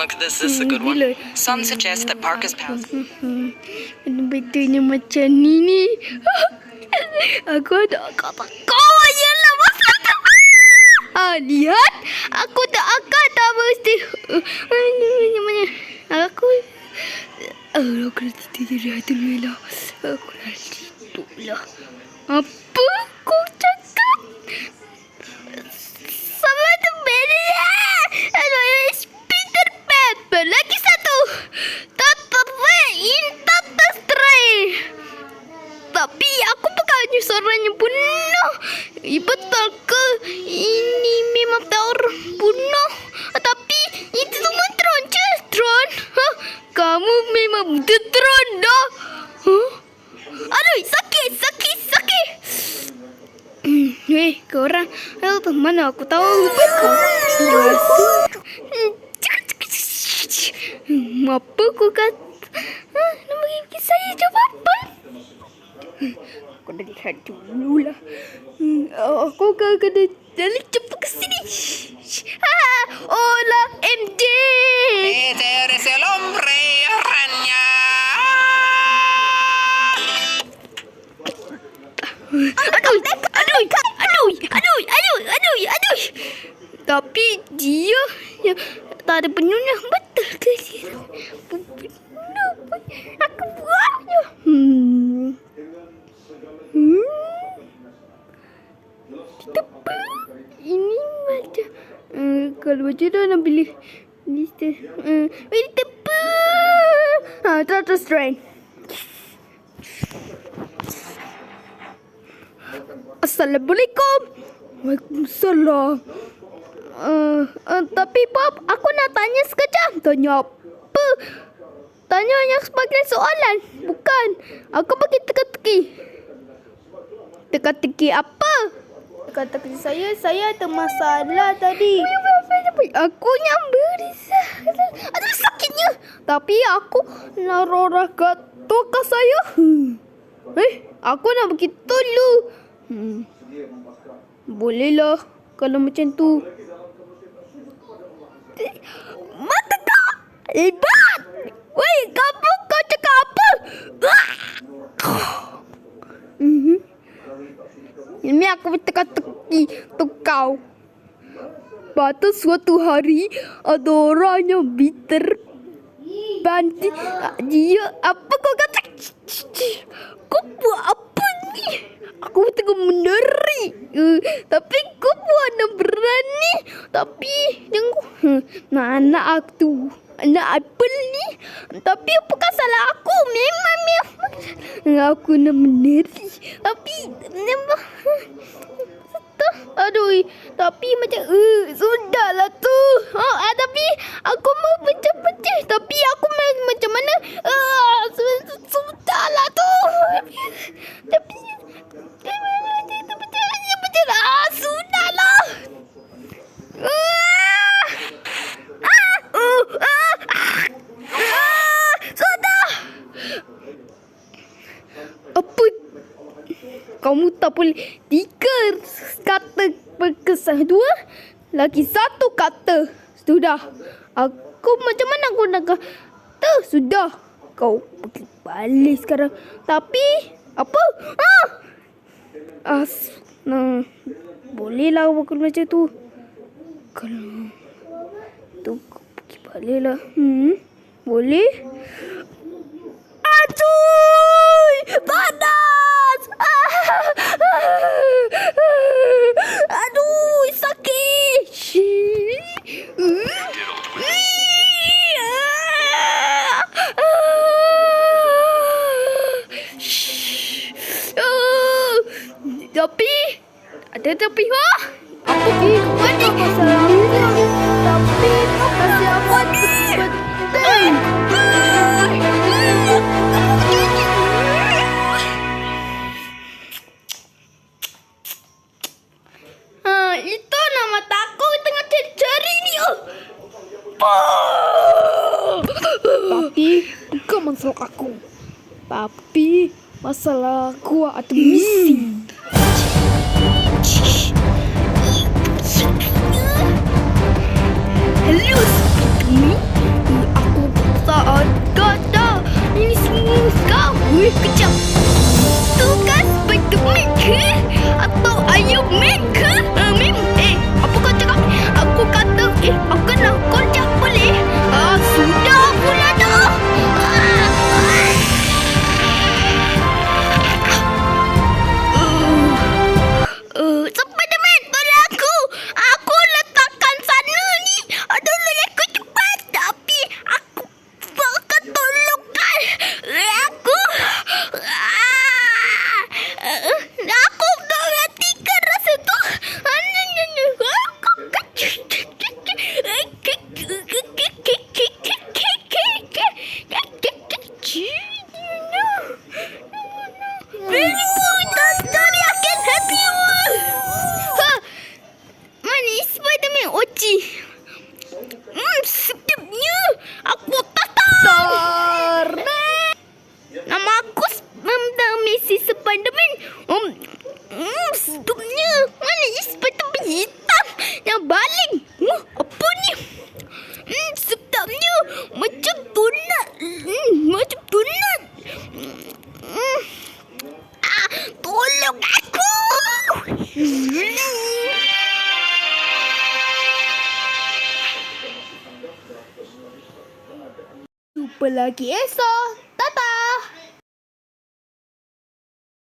look, this is a good one. Some suggest that Parker's past. Betulnya macam ni. Aku ada kata kau jelah masa tu. Lihat. Aku tak akan tak mesti. Aku nak tidur dulu lah. Aku nak tidur lah. Apa kau cakap? Sama tu beda. It's Peter Pepper. Lagi satu. Try. Tapi aku bukannya seorang yang bunuh. Betul ke? Ini memang orang bunuh. Tapi itu semua Tron je. Tron? Kamu memang Tron dah. Aduh, sakit. Korang mana aku tahu apa aku kata? Nak bagi saya jawapan. Aku dah lihat dulu lah. Aku kena jalan cepat ke sini. Hola, MJ. Eres el hombre araña. Aduh. Tapi dia yang tak ada penyunyah. Betul ke dia? Aku buatnya. Ini macam kalau macam tu nak pilih lista. Ini tepat. Terus strain. Assalamualaikum. Waalaikumsalam. Tapi Bob, aku nak tanya sekejap. Tanya apa? Tanya yang sebagai soalan. Bukan. Aku bagi teka-teki. Teka-teki apa? Teka-teki saya ada masalah tadi. Aku yang berisah. Aduh, sakitnya. Tapi aku naruh gato ke saya. Aku nak pergi dulu. Bolehlah kalau macam tu. Mata kau hebat. Weh, kau cakap apa? Ini aku teka-teki tu kau. Pada suatu hari ada orang yang bitter banti. Dia apa kau kata? Kau buat apa ni? Aku tengah meneri. Tapi kau buat berani. Tapi anak aku anak apel ni. Tapi bukan salah aku. Memang aku nak meneri. Tapi aduh, tapi macam sudahlah tu. Tapi aku mau pecah-pecah. Tapi aku macam mana? Sudahlah tu. Tapi sudahlah. Sudah. Apa? Kamu tak boleh 3 kata berkesan, 2 lagi 1 kata. Sudah. Aku macam mana aku nak kata? Sudah. Kau pergi balik sekarang. Tapi apa? Bolehlah bukan macam tu. Kalau tu kau pergi balik lah. Boleh? Aduh! Panas! Aduh, sakit! Tapi ada tapi apa ni? Mana masalahnya? Tapi kasih apa betul? Itu nama takut tengah cari ni. Tapi bukan masalah aku. Tapi masalah gua atau misi. Hello, Speedy. Kejap. Tugas Spiderman ke? Atau Iron Man ke? Apa kau cakap? Aku kata, aku kena kocak boleh? Sudah pula dah. Spiderman, tolong aku. Aku letakkan sana ni. Tolong aku cepat. Tapi aku akan tolongkan. Aku. Aku dah matikan rasa tu. Manis Spiderman Oci. Sedapnya. Aku tatar. Nama aku Messi Spiderman. Sedapnya. Mana Spiderman hitam yang baling. Apa ni? Sedapnya. Macam donat. Macam donat. Tolong aku. Jumpa lagi esok.